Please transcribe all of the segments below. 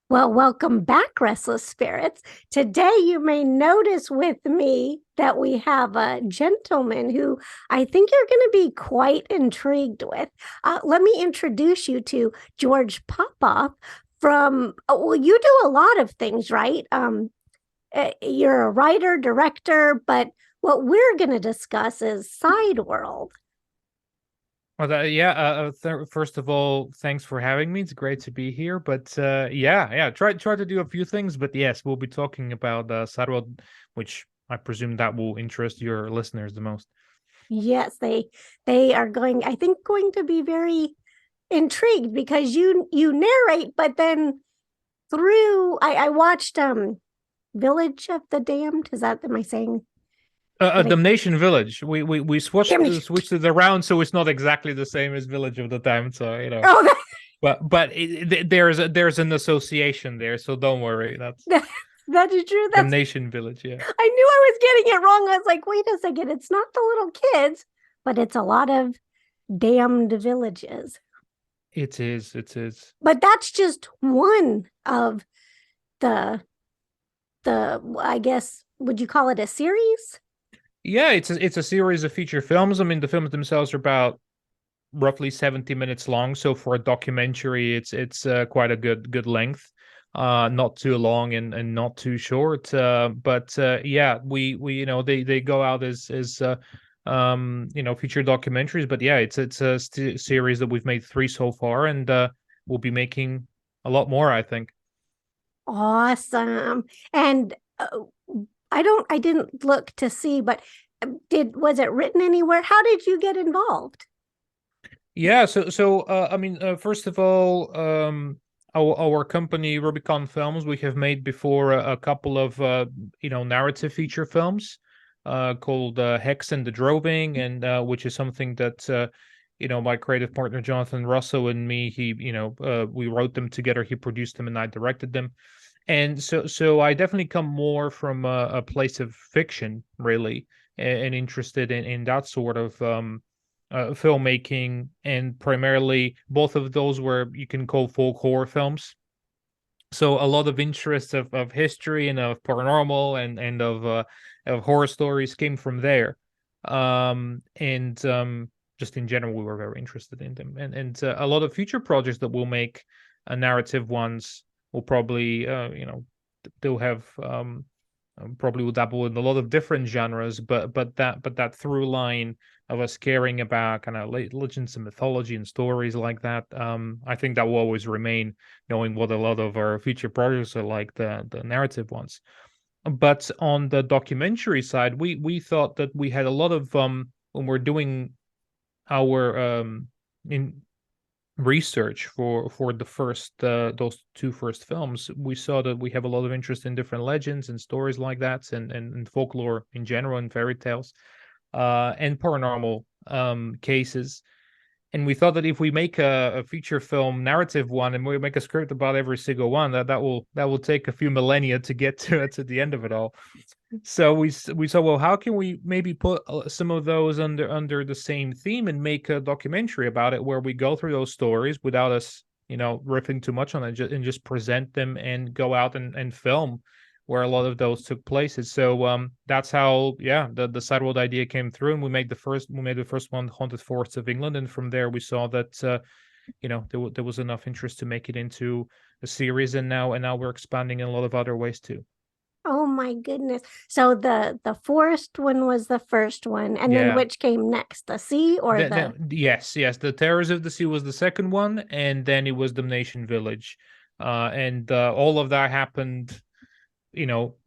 Well, welcome back, Restless Spirits. Today, you may notice with me that we have a gentleman who I think you're going to be quite intrigued with. Let me introduce you to George Popov well, you do a lot of things, right? You're a writer, director, but what we're going to discuss is Sideworld. Well, yeah. First of all, thanks for having me. It's great to be here. But yeah. Try to do a few things. But yes, we'll be talking about Sideworld, which I presume that will interest your listeners the most. Yes, they are I think, going to be very intrigued because you narrate, but then I watched Village of the Damned. Am I saying did I Damnation Village. We Damnation? switched it around, so it's not exactly the same as Village of the Time. So Oh, but there's an association there. So don't worry. That's that, that is true. Damnation Village. Yeah. I knew I was getting it wrong. I was like, wait a second, it's not the little kids, but it's a lot of damned villages. It is. It is. But that's just one of the I guess, would you call it a series? Yeah, it's a series of feature films. I mean, the films themselves are about roughly 70 minutes long. So for a documentary, it's quite a good length. Not too long and not too short. But yeah, we they go out as feature documentaries. But yeah, it's a series that we've made three so far, and we'll be making a lot more, I think. Awesome. And I didn't look to see, but was it written anywhere? How did you get involved? Yeah, I mean, first of all, our company Rubicon Films, we have made before a couple of narrative feature films called Hex and The Droving, and which is something that my creative partner Jonathan Russo and me, we wrote them together, he produced them, and I directed them. And so I definitely come more from a place of fiction, really, and interested in that sort of filmmaking, and primarily both of those were you can call folk horror films. So a lot of interest of history and of paranormal and of horror stories came from there. And Just in general, we were very interested in them, and a lot of future projects that we'll make, narrative ones, will probably they'll have probably will dabble in a lot of different genres, but that through line of us caring about kind of legends and mythology and stories like that, I think that will always remain, knowing what a lot of our future projects are like, the narrative ones. But on the documentary side, we thought that we had a lot of when we're doing our in research for the first those two first films, we saw that we have a lot of interest in different legends and stories like that, and folklore in general, and fairy tales, and paranormal cases. And we thought that if we make a feature film narrative one, and we make a script about every single one, that will take a few millennia to get to the end of it all. So we saw, well, how can we maybe put some of those under the same theme and make a documentary about it, where we go through those stories without us, riffing too much on it, and just present them and go out and film where a lot of those took places. So that's how, yeah, the Sideworld idea came through, and we made the first one, Haunted Forests of England, and from there we saw that there was enough interest to make it into a series, and now we're expanding in a lot of other ways too. Oh my goodness. So the forest one was the first one, and then Yeah. which came next? The sea or the Yes, the Terrors of the Sea was the second one, and then it was Damnation Village, and all of that happened,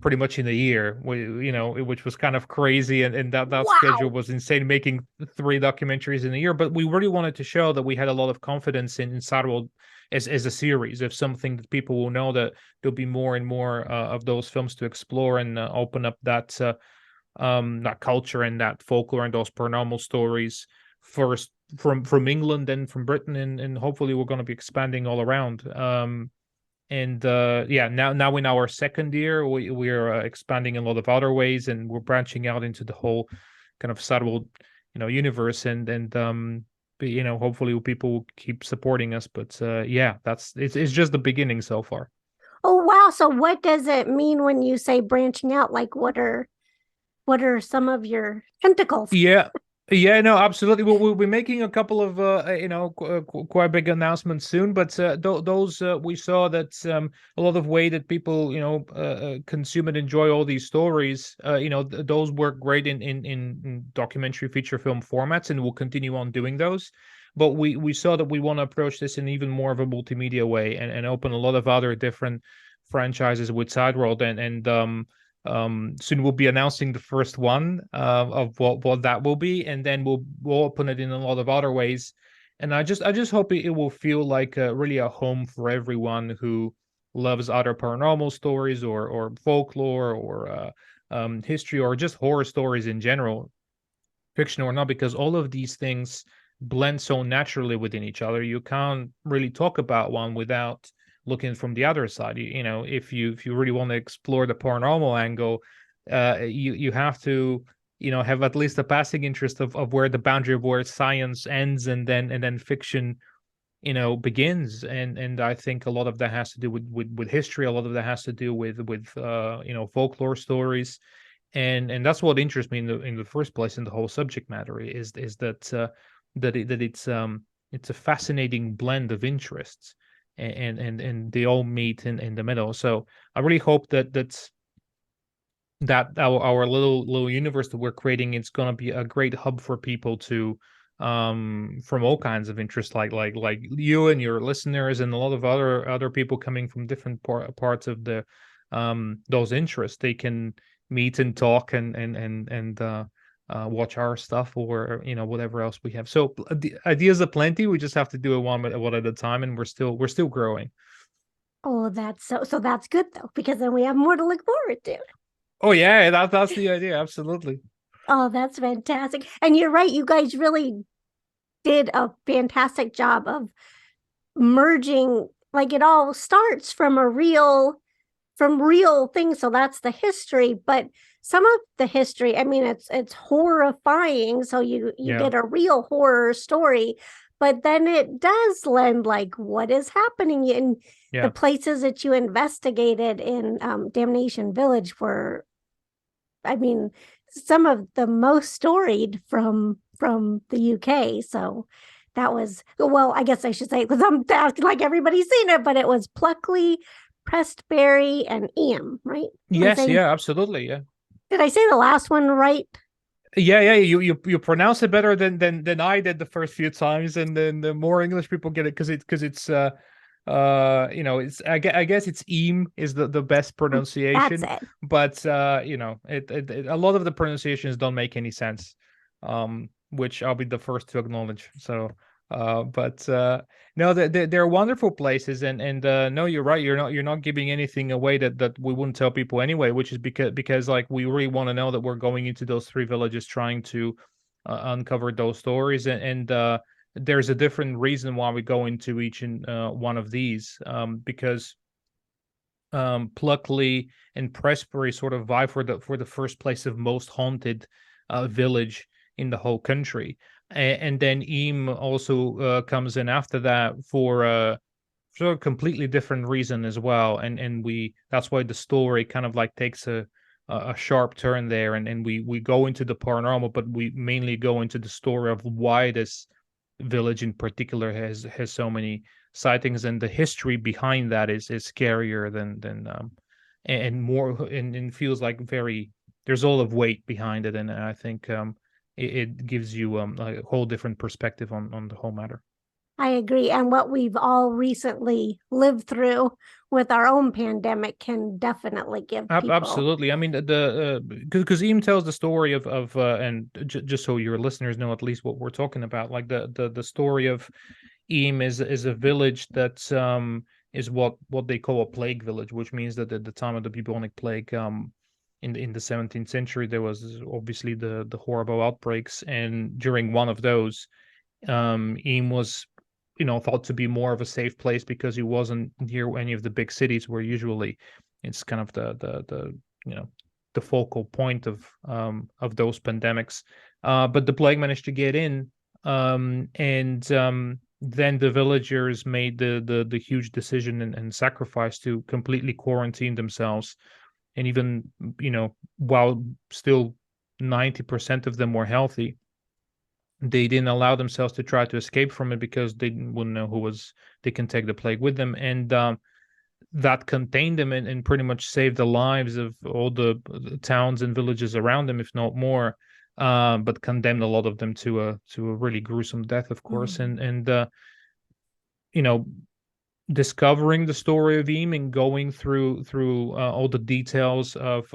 pretty much in a year, which was kind of crazy, and that schedule wow. was insane, making three documentaries in a year. But we really wanted to show that we had a lot of confidence in Saddleworld as a series of something that people will know, that there'll be more and more of those films to explore, and open up that culture and that folklore and those paranormal stories, first from England and from Britain, and hopefully we're going to be expanding all around. And Yeah, now in our second year, we're expanding in a lot of other ways, and we're branching out into the whole kind of subtle, universe, and but, hopefully people will keep supporting us. But yeah, it's just the beginning so far. Oh wow. So what does it mean when you say branching out? Like what are some of your tentacles? Yeah. Yeah, no, absolutely. We'll be making a couple of quite big announcements soon, but those we saw that a lot of way that people consume and enjoy all these stories. Those work great in documentary feature film formats, and we'll continue on doing those. But we saw that we want to approach this in even more of a multimedia way, and open a lot of other different franchises with Sideworld, and soon we'll be announcing the first one of what that will be, and then we'll open it in a lot of other ways. And I just hope it will feel like really a home for everyone who loves other paranormal stories or folklore or history or just horror stories in general, fiction or not, because all of these things blend so naturally within each other. You can't really talk about one without looking from the other side. If you really want to explore the paranormal angle, you have to have at least a passing interest of where the boundary of where science ends and then fiction begins. And I think a lot of that has to do with history. A lot of that has to do with folklore stories, and that's what interests me in the first place in the whole subject matter is that it's a fascinating blend of interests, and they all meet in the middle. So I really hope that our little universe that we're creating, it's going to be a great hub for people to from all kinds of interests, like you and your listeners and a lot of other people coming from different parts of the those interests. They can meet and talk and watch our stuff, or whatever else we have. So the ideas are plenty. We just have to do it one at a time, and we're still growing. Oh, so that's good though, because then we have more to look forward to. Oh yeah, that's the idea. Absolutely. Oh, that's fantastic. And you're right, you guys really did a fantastic job of merging, like it all starts from real things, so that's the history, but some of the history, I mean, it's horrifying, so you Yeah. get a real horror story, but then it does lend like what is happening in the Yeah. places that you investigated in Damnation Village were, I mean, some of the most storied from the UK. So that was, well, I guess I should say, because I'm acting like everybody's seen it, but it was Pluckley, Prestbury, and Eyam, right? Am I Yes. saying, Yeah. Absolutely. Yeah. did I say the last one right? Yeah, yeah, you pronounce it better than I did the first few times, and then the more English people get it because it's I guess it's Eam is the best That's pronunciation, it. but a lot of the pronunciations don't make any sense, which I'll be the first to acknowledge. So but no, they're wonderful places, and no, you're right. You're not giving anything away that we wouldn't tell people anyway, which is because like we really want to know that we're going into those three villages trying to uncover those stories, and there's a different reason why we go into each and one of these, because Pluckley and Prestbury sort of vie for the first place of most haunted village in the whole country, and then Eam also comes in after that for a completely different reason as well, and we that's why the story kind of like takes a sharp turn there, and we go into the paranormal, but we mainly go into the story of why this village in particular has so many sightings, and the history behind that is scarier than and more, and feels like very, there's a lot of weight behind it, and I think it gives you a whole different perspective on the whole matter. I agree. And what we've all recently lived through with our own pandemic can definitely give people. Absolutely. I mean, the because Eam tells the story of and just so your listeners know at least what we're talking about, like the story of Eyam is a village that is what they call a plague village, which means that at the time of the bubonic plague, in the 17th century, there was obviously the horrible outbreaks, and during one of those, Eyam was thought to be more of a safe place because he wasn't near any of the big cities where usually it's kind of the you know the focal point of those pandemics. But the plague managed to get in, and then the villagers made the huge decision and sacrifice to completely quarantine themselves, and even while still 90% of them were healthy, they didn't allow themselves to try to escape from it because they wouldn't know who was they can take the plague with them, and that contained them and pretty much saved the lives of all the towns and villages around them, if not more. But condemned a lot of them to a really gruesome death, of course. Mhm. And you know, discovering the story of Eyam and going through all the details of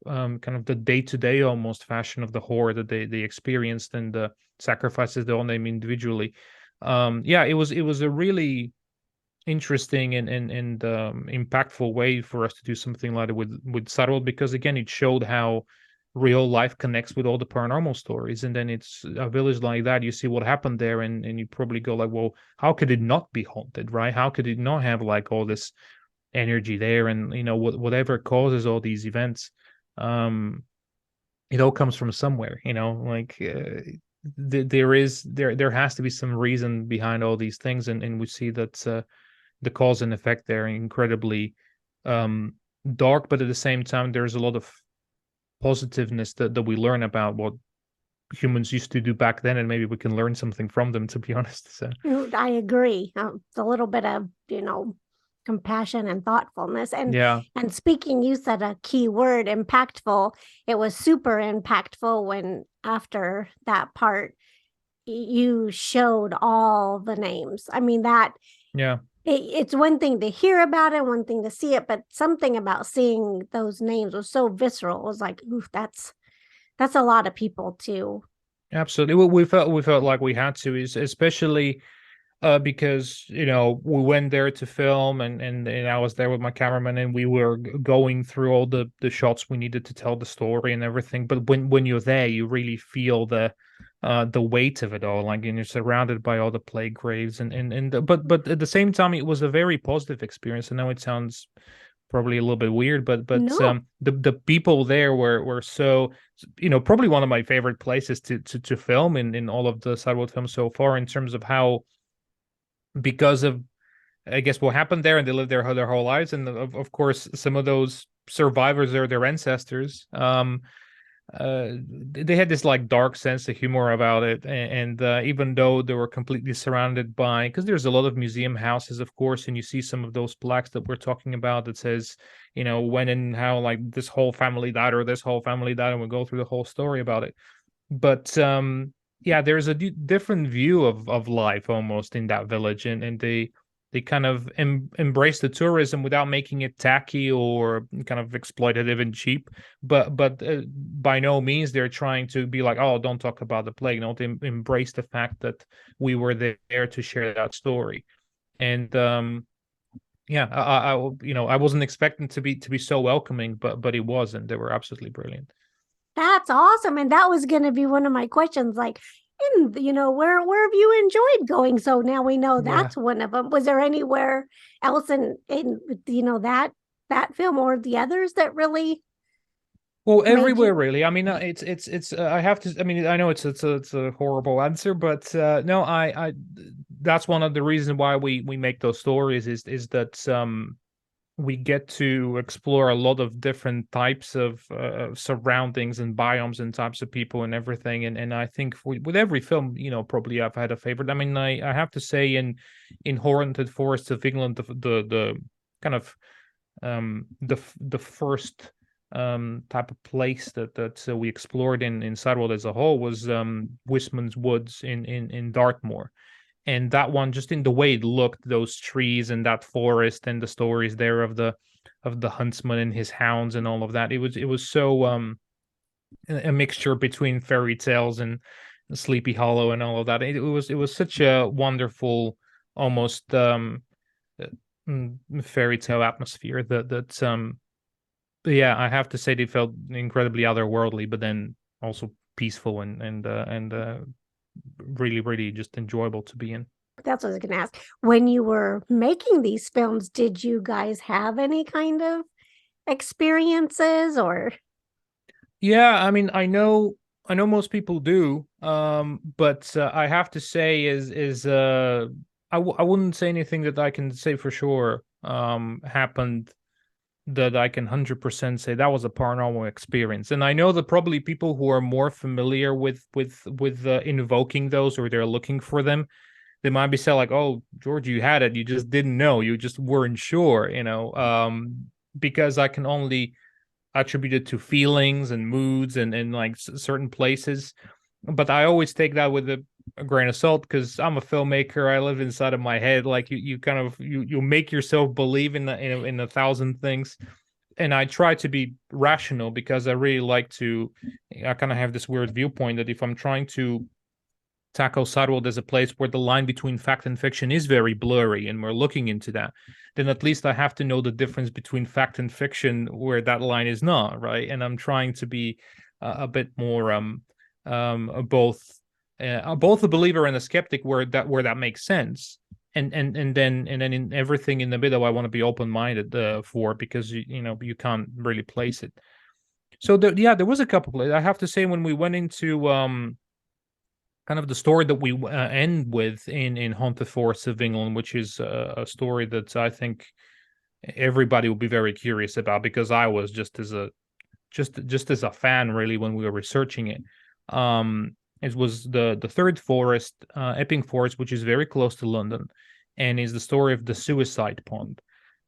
kind of the day-to-day almost fashion of the horror that they experienced and the sacrifices they all name individually. Yeah, it was a really interesting and impactful way for us to do something like that with Sideworld, because again it showed how real life connects with all the paranormal stories. And then it's a village like that, you see what happened there, and you probably go like, well, how could it not be haunted, right? How could it not have like all this energy there? And whatever causes all these events, um it all comes from somewhere, like there has to be some reason behind all these things. And we see that the cause and effect there are incredibly um dark, but at the same time there's a lot of positiveness that we learn about what humans used to do back then, and maybe we can learn something from them, to be honest. So I agree. It's a little bit of, compassion and thoughtfulness. And yeah. speaking, you said a key word, impactful. It was super impactful when after that part you showed all the names. I mean that Yeah, it's one thing to hear about it, one thing to see it, but something about seeing those names was so visceral. It was like, oof, that's a lot of people too. absolutely. We felt like we had to, is especially because we went there to film, and I was there with my cameraman, and we were going through all the shots we needed to tell the story and everything. But when you're there, you really feel the weight of it all, like, and you're surrounded by all the plague graves, but at the same time it was a very positive experience. I know it sounds probably a little bit weird, but No, the people there were so, probably one of my favorite places to film in all of the Sideworld films so far, in terms of how, because of, I guess, what happened there, and they lived there their whole lives, and of course some of those survivors are their ancestors. They had this like dark sense of humor about it, and even though they were completely surrounded by, because there's a lot of museum houses, of course, and you see some of those plaques that we're talking about that says, when and how, like, this whole family died or this whole family died, and we go through the whole story about it. But yeah, there's a different view of life almost in that village, and they kind of embrace the tourism without making it tacky or kind of exploitative and cheap. But by no means they're trying to be like, oh, don't talk about the plague. No, they embrace the fact that we were there to share that story. And yeah, I wasn't expecting to be so welcoming, but it was, and they were absolutely brilliant. that's awesome. And that was going to be one of my questions. Like, where have you enjoyed going? So now we know Yeah. that's one of them. Was there anywhere else in that film or the others that really Well, made everywhere you? really. I mean, it's. I have to. I mean, I know it's a horrible answer, but no, I that's one of the reasons why we make those stories, is that we get to explore a lot of different types of surroundings and biomes and types of people and everything. And I think with every film, probably I've had a favorite. I mean, I have to say, in Haunted Forests of England, the kind of the first type of place that we explored in Sideworld as a whole was Wisman's Woods in Dartmoor. And that one, just in the way it looked, those trees and that forest and the stories there of the huntsman and his hounds and all of that, it was so a mixture between fairy tales and Sleepy Hollow and all of that. It was such a wonderful, almost uh, fairy tale atmosphere that yeah, I have to say they felt incredibly otherworldly, but then also peaceful and really, really just enjoyable to be in. That's what I was going to ask. When you were making these films, did you guys have any kind of experiences or? Yeah, I mean, I know most people do, but I have to say, is I wouldn't say anything that I can say for sure happened that I can 100% say that was a paranormal experience. And I know that probably people who are more familiar with invoking those, or they're looking for them, they might be saying like, "Oh, George, you had it. You just didn't know. You just weren't sure." Because I can only attribute it to feelings and moods and like certain places. But I always take that with a grain of salt because I'm a filmmaker. I live inside of my head. Like you kind of you make yourself believe in a thousand things, and I try to be rational because I really like to. I kind of have this weird viewpoint that if I'm trying to tackle Sideworld as a place where the line between fact and fiction is very blurry, and we're looking into that, then at least I have to know the difference between fact and fiction where that line is not, right? And I'm trying to be a bit more both a believer and a skeptic where that makes sense. And then in everything in the middle, I want to be open minded for, because you can't really place it. So there was a couple. I have to say, when we went into kind of the story that we end with in Haunted Forests of England, which is a story that I think everybody will be very curious about, because I was just as a fan really when we were researching it. It was the third forest, Epping Forest, which is very close to London, and is the story of the suicide pond.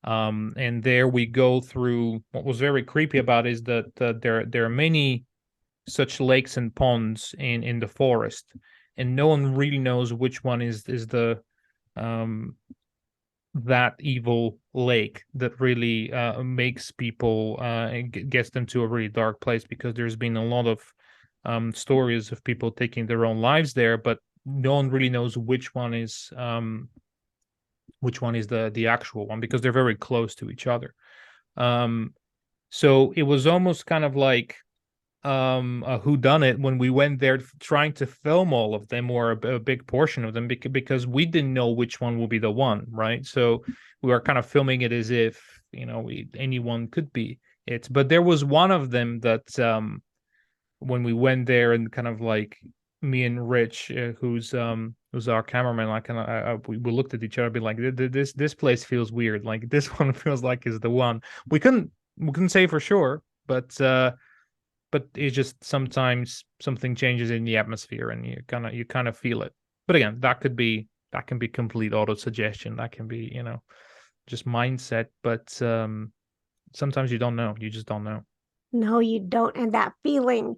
And there we go through what was very creepy about is that there are many such lakes and ponds in the forest, and no one really knows which one is the um that evil lake that really makes people gets them to a really dark place, because there's been a lot of stories of people taking their own lives there, but no one really knows which one is the actual one, because they're very close to each other. So it was almost kind of like a whodunit when we went there trying to film all of them, or a big portion of them, because we didn't know which one will be the one, right? So we were kind of filming it as if anyone could be it. But there was one of them that when we went there, and kind of like me and Rich, who's our cameraman, like kind of we looked at each other, be like, this place feels weird, like this one feels like is the one. We couldn't say for sure, but it's just sometimes something changes in the atmosphere, and you kind of feel it. But again, that can be complete auto suggestion. That can be just mindset. But sometimes you don't know. You just don't know. No, you don't. And that feeling,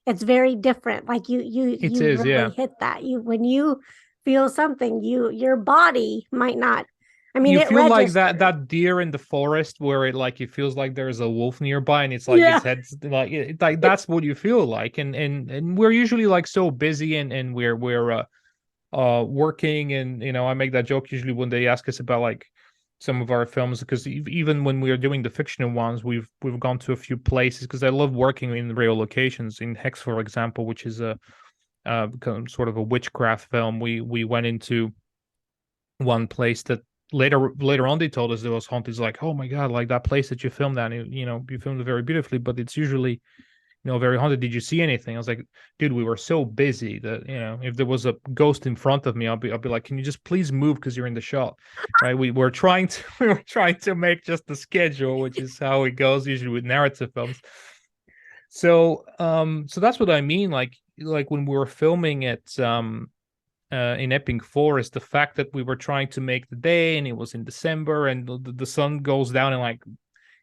it's very different. Like It you is, really yeah. hit that. You when you feel something, your body might not. I mean, You it feel like that registers. that deer in the forest where it feels like there's a wolf nearby, and it's like its Yeah. head's like that's what you feel like. And we're usually like so busy, and we're working, and I make that joke usually when they ask us about like some of our films, because even when we are doing the fictional ones, we've gone to a few places, because I love working in real locations. In Hex, for example, which is a sort of a witchcraft film, we went into one place that later on they told us there was haunted. It's like, oh my god, like that place that you filmed that, you filmed it very beautifully, but it's usually very haunted. Did you see anything? I was like, dude, we were so busy that if there was a ghost in front of me, I'll be like, can you just please move because you're in the shot, right? We were trying to we were trying to make just the schedule, which is how it goes usually with narrative films. So that's what I mean. Like when we were filming it in Epping Forest, the fact that we were trying to make the day, and it was in December, and the sun goes down in like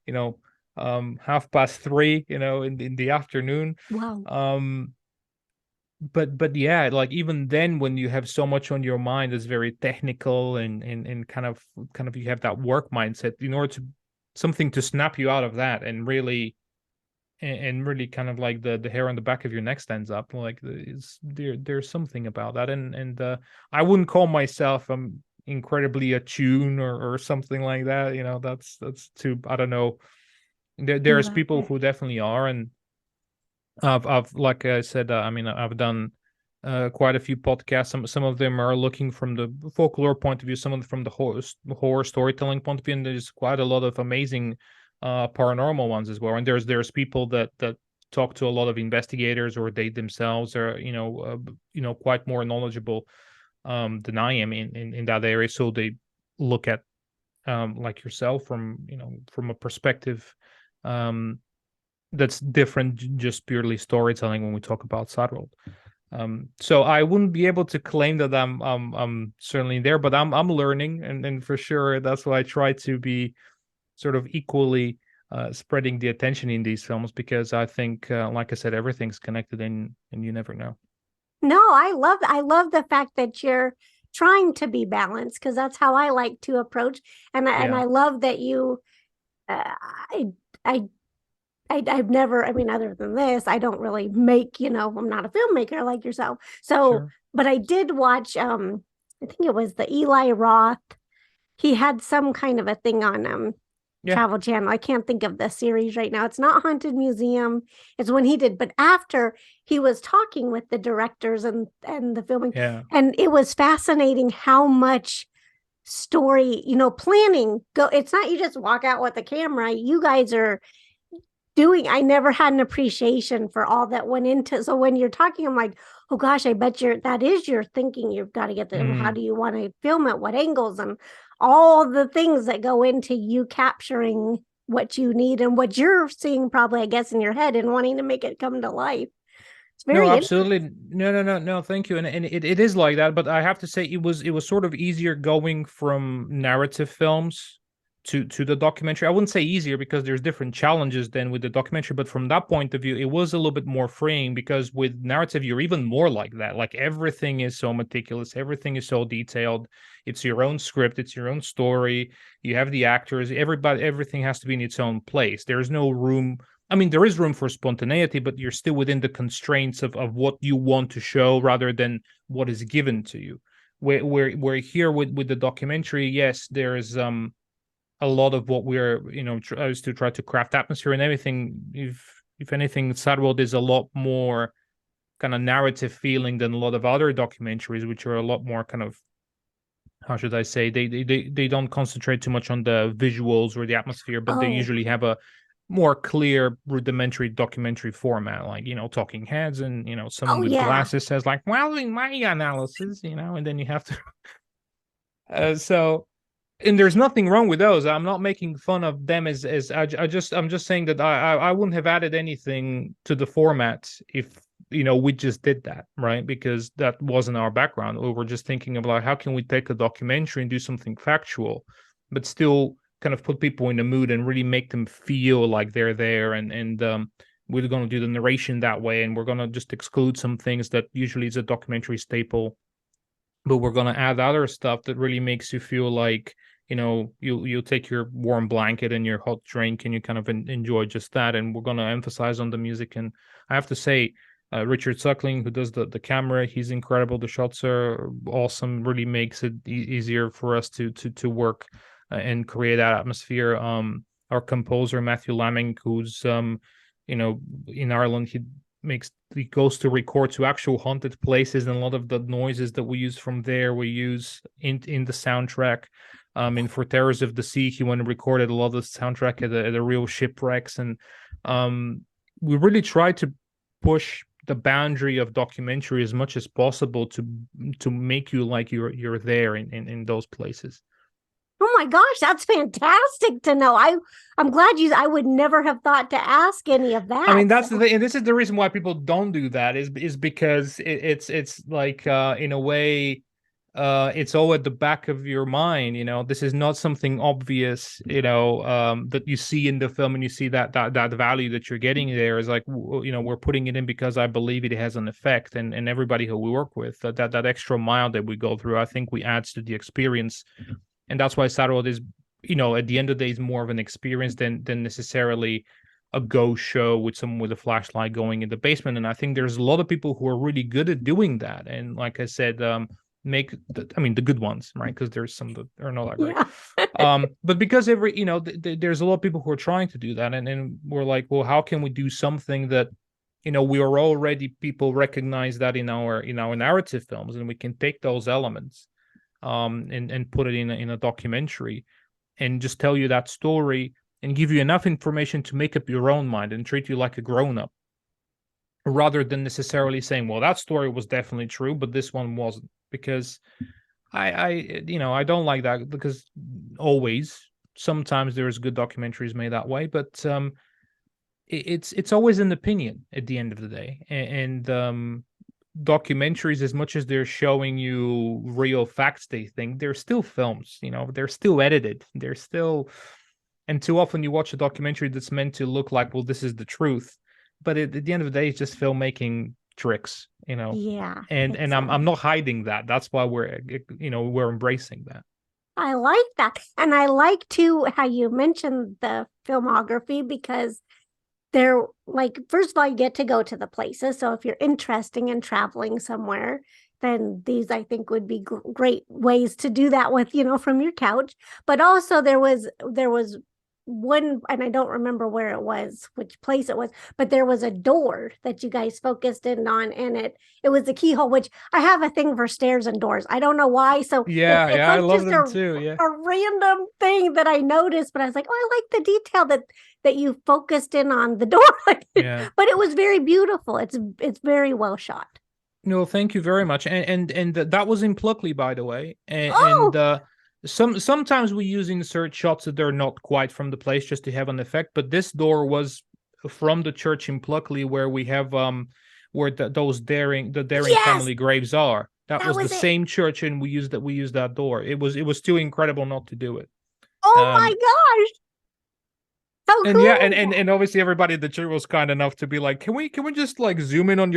you know 3:30 in the afternoon. Wow. Um but yeah, like even then, when you have so much on your mind that's very technical, and kind of you have that work mindset, in order to something to snap you out of that, and really kind of like the hair on the back of your neck stands up, like there's something about that. And I wouldn't call myself incredibly attuned, or something like that. That's too, I don't know. There's Love people it. who definitely are. And I've like I said, I mean, I've done quite a few podcasts. Some of them are looking from the folklore point of view, some of them from the horror storytelling point of view, and there's quite a lot of amazing paranormal ones as well. And there's people that talk to a lot of investigators, or they themselves are quite more knowledgeable than I am in that area. So they look at like yourself from from a perspective that's different, just purely storytelling when we talk about Sideworld. So I wouldn't be able to claim that I'm certainly there, but I'm learning, and for sure that's why I try to be sort of equally spreading the attention in these films, because I think, like I said, everything's connected, and you never know. No, I love the fact that you're trying to be balanced because that's how I like to approach. And Yeah, I love that you I I I've never, I mean, other than this, I don't really make, I'm not a filmmaker like yourself. So, sure. but I did watch I think it was the Eli Roth. He had some kind of a thing on Yeah, Travel Channel. I can't think of the series right now. It's not Haunted Museum. It's when he did, but after he was talking with the directors and the filming, yeah. and it was fascinating how much story, planning go. It's not you just walk out with the camera. You guys are doing. I never had an appreciation for all that went into. So when you're talking, I'm like, oh gosh, I bet that is your thinking. You've got to get how Mm. do you want to film it, what angles, and all the things that go into you capturing what you need and what you're seeing probably, I guess, in your head and wanting to make it come to life. It's No, very interesting. absolutely. No. Thank you. And it is like that. But I have to say, it was sort of easier going from narrative films to the documentary. I wouldn't say easier because there's different challenges than with the documentary. But from that point of view, it was a little bit more freeing, because with narrative, you're even more like that. Like everything is so meticulous, everything is so detailed. It's your own script, it's your own story. You have the actors, everything has to be in its own place. There's no room. I mean, there is room for spontaneity, but you're still within the constraints of what you want to show rather than what is given to you. Where here with the documentary, yes, there is a lot of what we're is to try to craft atmosphere and everything. If anything, Sideworld is a lot more kind of narrative feeling than a lot of other documentaries, which are a lot more kind of, how should I say, they don't concentrate too much on the visuals or the atmosphere, but they Oh, usually have a more clear rudimentary documentary format, like talking heads, and someone oh with yeah. glasses says like, well, in my analysis, and then you have to so, and there's nothing wrong with those. I'm not making fun of them, as I'm just saying that I wouldn't have added anything to the format if we just did that, right? Because that wasn't our background. We were just thinking about how can we take a documentary and do something factual, but still kind of put people in the mood and really make them feel like they're there. And we're going to do the narration that way, and we're going to just exclude some things that usually is a documentary staple, but we're going to add other stuff that really makes you feel like you'll take your warm blanket and your hot drink, and you kind of enjoy just that. And we're going to emphasize on the music. And I have to say, Richard Suckling, who does the camera, he's incredible. The shots are awesome, really makes it easier for us to work and create that atmosphere. Our composer Matthew Lamming, who's in Ireland, he goes to record to actual haunted places, and a lot of the noises that we use from there we use in the soundtrack. In For Terrors of the Sea, he went and recorded a lot of the soundtrack at a real shipwrecks. And we really try to push the boundary of documentary as much as possible to make you like you're there in those places. Oh my gosh, that's fantastic to know. I'm glad I would never have thought to ask any of I that. mean, that's the So thing, and this is the reason why people don't do that, is because it's like, in a way, it's all at the back of your mind. This is not something obvious, that you see in the film, and you see that value that you're getting there is like, we're putting it in because I believe it has an effect. And everybody who we work with, that extra mile that we go through, I think we adds to the experience. And that's why Starworld is, at the end of the day, is more of an experience than necessarily a ghost show with someone with a flashlight going in the basement. And I think there's a lot of people who are really good at doing that. And like I said, the good ones, right? Because there's some that are not that great. yeah. But because there's a lot of people who are trying to do that, and we're like, well, how can we do something that we are already, people recognize that in our narrative films, and we can take those elements and put it in a documentary, and just tell you that story and give you enough information to make up your own mind and treat you like a grown up, rather than necessarily saying, well, that story was definitely true, but this one wasn't. because I I don't like that, because always sometimes there's good documentaries made that way, but it's always an opinion at the end of the day. And documentaries, as much as they're showing you real facts, they think they're still films. They're still edited, they're still. And too often you watch a documentary that's meant to look like, well, this is the truth, but at the end of the day, it's just filmmaking tricks. Yeah, And I'm exactly. not hiding that. That's why we're embracing that. I like that. And I like too how you mentioned the filmography because they're like, first of all, you get to go to the places. So if you're interested in traveling somewhere, then these I think would be great ways to do that with, from your couch. But also there was one, and I don't remember where it was, which place it was, but there was a door that you guys focused in on, and it was the keyhole, which I have a thing for stairs and doors. I don't know why. So Yeah, it's yeah, I like love just them too. Yeah. a random thing that I noticed, but I was like, oh, I like the detail that you focused in on the door. Yeah. But it was very beautiful. It's very well shot. No, thank you very much. And that was in Pluckley, by the way. And Oh, sometimes we use insert shots that they're not quite from the place just to have an effect. But this door was from the church in Pluckley, where we have where the Daring yes, family graves are. That that was the was it. same church, and we used that door. It was too incredible not to do it. Oh my Um, gosh, how and yeah, and, cool. and and obviously everybody at the church was kind enough to be like, can we just like zoom in on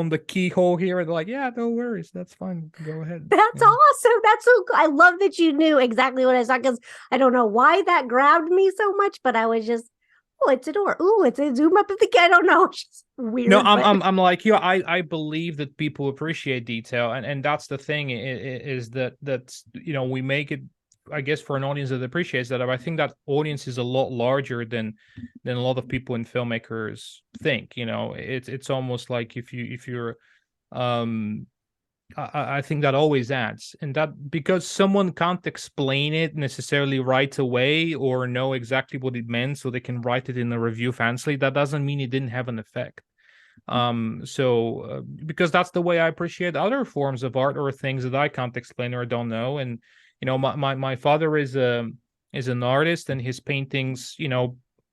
the keyhole here? And they're like, yeah, no worries, that's fine, go ahead. That's awesome. That's so cool. I love that you knew exactly what I saw because I don't know why that grabbed me so much, but I was just, oh, it's a door. Oh, it's a zoom up at the I don't know. It's just No, weird, I'm but I'm I'm like you. I believe that people appreciate detail, and that's the thing, is that we make it, I guess, for an audience that appreciates that. I think that audience is a lot larger than a lot of people and filmmakers think. It's almost like if you're um I think that always adds, and that because someone can't explain it necessarily right away or know exactly what it meant, so they can write it in a review fancily. That doesn't mean it didn't have an effect. Because that's the way I appreciate other forms of art or things that I can't explain or don't know. And my father is an artist, and his paintings,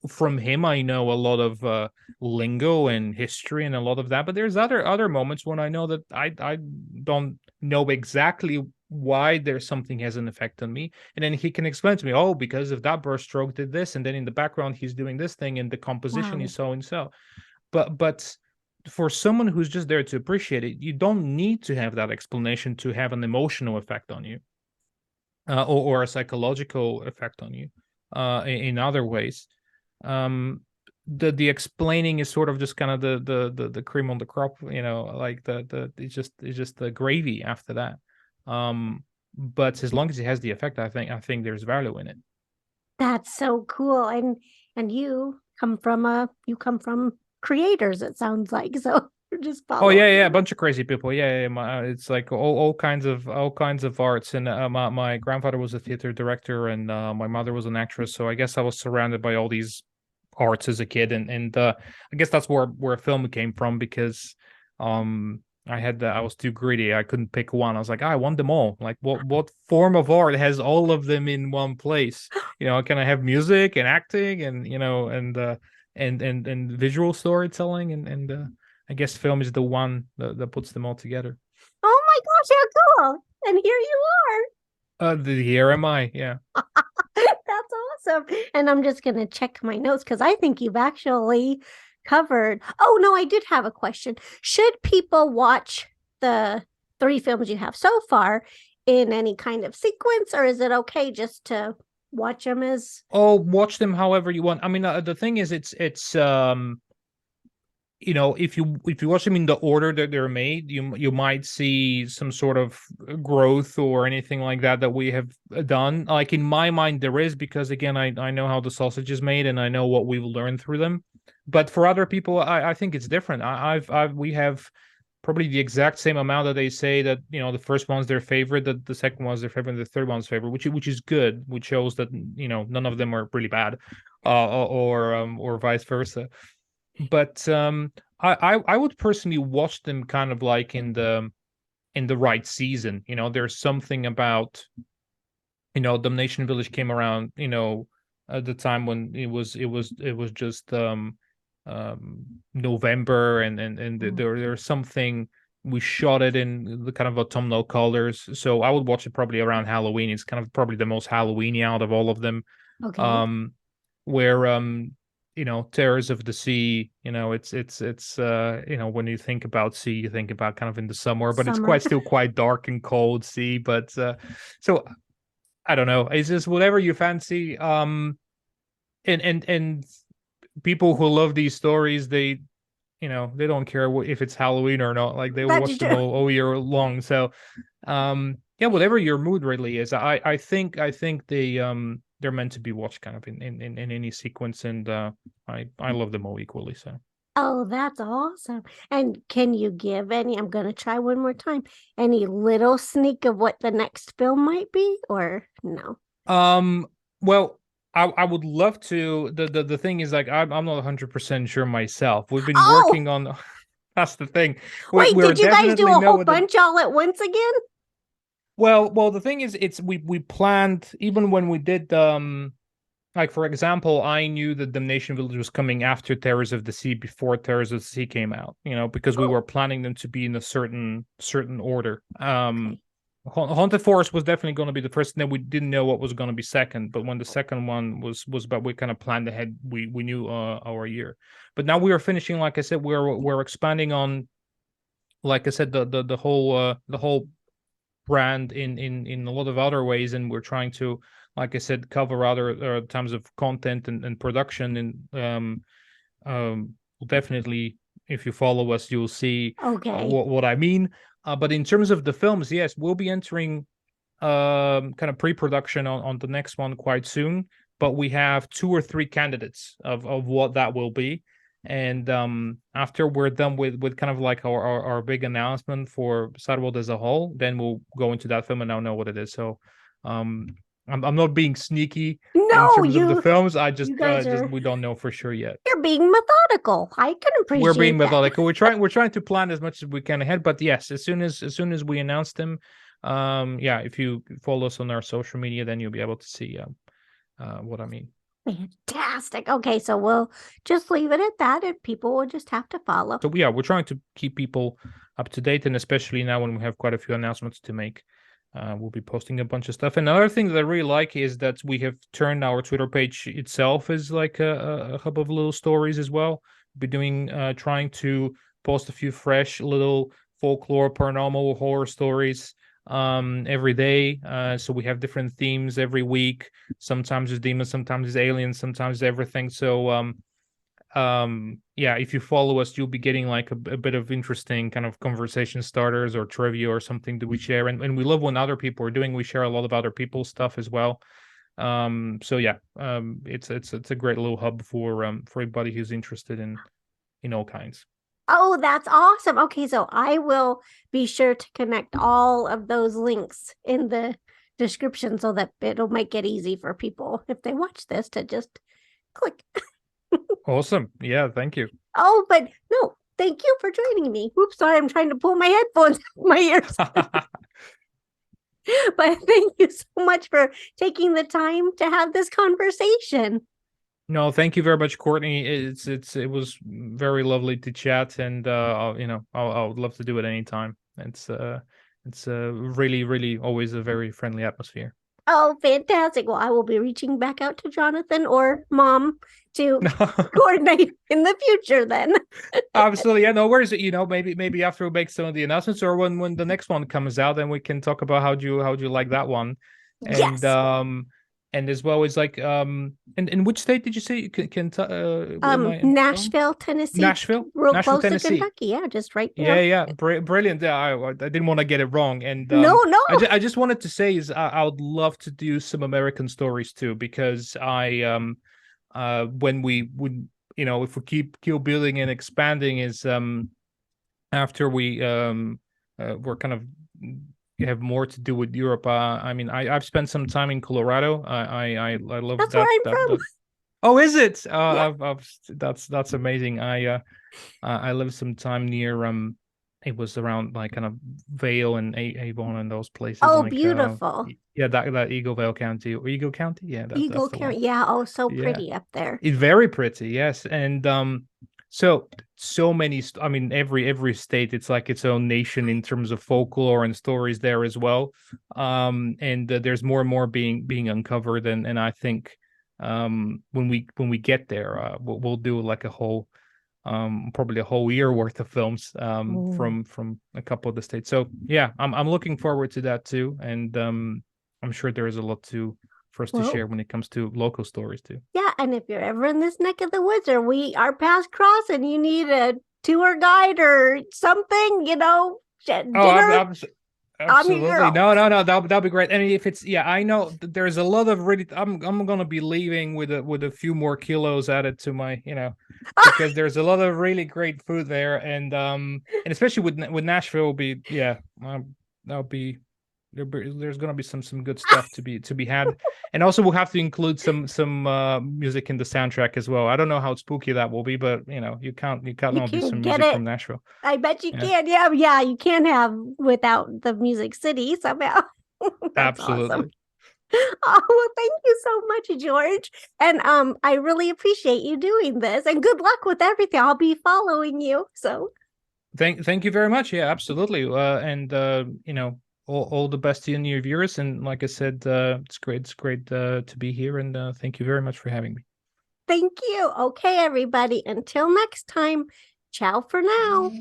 from him I know a lot of lingo and history and a lot of that. But there's other moments when I know that I don't know exactly why there's something has an effect on me, and then he can explain to me, oh, because of that brushstroke did this, and then in the background he's doing this thing, and the composition is wow. so and so. But for someone who's just there to appreciate it, you don't need to have that explanation to have an emotional effect on you, or a psychological effect on you, in other ways. Um the explaining is sort of just kind of the cream on the crop, like the it's just the gravy after that. But as long as it has the effect, I think there's value in it. That's so cool. And you come from creators, it sounds like. So you're just Oh yeah, following yeah, a them. bunch of crazy people. Yeah, yeah, it's like all kinds of arts. And my grandfather was a theater director, and my mother was an actress. So I guess I was surrounded by all these arts as a kid, and I guess that's where film came from, because I was too greedy. I couldn't pick one. I was like, I want them all. Like, what form of art has all of them in one place? Can I have music and acting, and and visual storytelling, and I guess film is the one that puts them all together. Oh my gosh, how cool. And here you Here am I. Yeah. are. That's awesome. And I'm just going to check my notes because I think you've actually covered. Oh, no, I did have a question. Should people watch the three films you have so far in any kind of sequence, or is it okay just to watch them as Oh, watch them however you want. I mean, the thing is, it's if you watch them in the order that they're made, you might see some sort of growth or anything like that we have done. Like, in my mind, there is, because again, I know how the sausage is made, and I know what we've learned through them. But for other people, I think it's different. We have probably the exact same amount that they say that the first one's their favorite, that the second one's their favorite, and the third one's favorite, which is good, which shows that none of them are really bad, or vice versa. But I would personally watch them kind of like in the in the right season. There's something about, Damnation Village came around, at the time when it was just November, and Mm. there's something. We shot it in the kind of autumnal colors, so I would watch it probably around Halloween. It's kind of probably the most Halloweeny out of all of them. Okay. um where Terrors of the Sea, it's when you think about sea, you think about kind of in the summer, but it's Summer. quite still quite dark and cold sea. But so I don't know, it's just whatever you fancy. And people who love these stories, they don't care if it's Halloween or not. Like, they will That's watch them true. all year long. So yeah, whatever your mood really is, I think they're meant to be watched kind of in any sequence. And I love them all equally. So Oh, that's awesome. And can you give any, I'm going to try one more time, any little sneak of what the next film might be, or no? um well, I would love to. The thing is, like, I'm not 100% sure myself. We've been Oh, working on that's the thing. we, wait, we're did you guys do definitely a know whole what the bunch all at once again? well, the thing is, it's we planned even when we did, like, for example, I knew that Damnation Village was coming after Terrors of the Sea, before Terrors of the Sea came out, because we Oh, were planning them to be in a certain order. okay. Haunted Forest was definitely going to be the first, and then we didn't know what was going to be second. But when the second one was about, we kind of planned ahead. We knew our year. But now we are finishing. Like I said, we're expanding on, like I said, the whole brand in a lot of other ways, and we're trying to, like I said, cover other times of content and production. And definitely, if you follow us, you'll see Okay. what I mean. But in terms of the films, yes, we'll be entering kind of pre-production on the next one quite soon. But we have two or three candidates of what that will be. And after we're done with kind of like our big announcement for Sideworld as a whole, then we'll go into that film and I'll know what it is. So um I'm not being sneaky in No, terms of the films. I you just guys just are, we don't know for sure yet. you're being methodical. I can We're being appreciate that. methodical. We're trying to plan as much as we can ahead. But yes, as soon as we announce them, yeah, if you follow us on our social media, then you'll be able to see what I mean. Fantastic. Okay, so we'll just leave it at that, and people will just have to follow. So yeah, we're trying to keep people up to date, and especially now when we have quite a few announcements to make, we'll be posting a bunch of stuff. And another thing that I really like is that we have turned our Twitter page itself as like a hub of little stories as well. We'll be doing trying to post a few fresh little folklore, paranormal, horror stories every day. So we have different themes every week. Sometimes it's demons, sometimes it's aliens, sometimes it's everything. So yeah, if you follow us, you'll be getting like a bit of interesting kind of conversation starters or trivia or something that we share. And we love when other people are doing. We share a lot of other people's stuff as well. So yeah, it's a great little hub for everybody who's interested in all kinds. Oh, that's awesome. Okay, so I will be sure to connect all of those links in the description so that it'll make it easy for people if they watch this to just click. Awesome. Yeah, thank you. Oh, but no, thank you for joining me. Oops, sorry, I'm trying to pull my headphones out of my ears. But thank you so much for taking the time to have this conversation. No, thank you very much, Courtney. It was very lovely to chat, and I'll love to do it anytime. It's really, really always a very friendly atmosphere. Oh, fantastic. Well, I will be reaching back out to Jonathan or mom to coordinate in the future then. Absolutely, yeah, no worries. Maybe after we make some of the announcements, or when the next one comes out, then we can talk about how do you like that one. and Yes. um and as well as, like, and which state did you say you can am I wrong? Nashville, Tennessee, Nashville, real Nashville, close to Tennessee. Kentucky. Yeah, just right Yeah, there. yeah, brilliant. Yeah, I didn't want to get it wrong. And No, no. I just wanted to say is I would love to do some American stories too, because when we would, if we keep building and expanding, is after we're kind of have more to do with Europe. I mean, I've spent some time in Colorado. I love That's where that I'm that from. that. Oh, is it? Yeah. That's amazing. I lived some time near it was around like kind of Vale and Avon and those places, Oh, like beautiful. yeah, that Eagle Vale County or Eagle County, yeah, that's Eagle the one. County. Yeah. Oh, so Yeah, pretty up there. it's very pretty, yes. And so many I mean every state, it's like its own nation in terms of folklore and stories there as well. And there's more and more being uncovered, and I think when we get there, we'll do like a whole probably a whole year worth of films Oh, from a couple of the states. So yeah, I'm looking forward to that too. And I'm sure there is a lot to for us to share well, when it comes to local stories too. yeah. And if you're ever in this neck of the woods or we our paths cross and you need a tour guide or something, Oh, dinner, I'm your absolutely. girl. No. That'll be great. And if it's yeah, I know there's a lot of really. I'm gonna be leaving with a few more kilos added to my because there's a lot of really great food there, and especially with Nashville will be yeah, that'll be there's gonna be some good stuff to be had, and also we'll have to include some music in the soundtrack as well. I don't know how spooky that will be, but you can't You not do can some get music it. from Nashville. I bet you Yeah, can. Yeah, yeah, you can't have without the Music City somehow. That's awesome. absolutely. Oh, well, thank you so much, George. And I really appreciate you doing this. And good luck with everything. I'll be following you. So Thank you very much. Yeah, absolutely. And all the best to you and your viewers. And like I said, it's great to be here. And thank you very much for having me. thank you. Okay, everybody. Until next time. Ciao for now.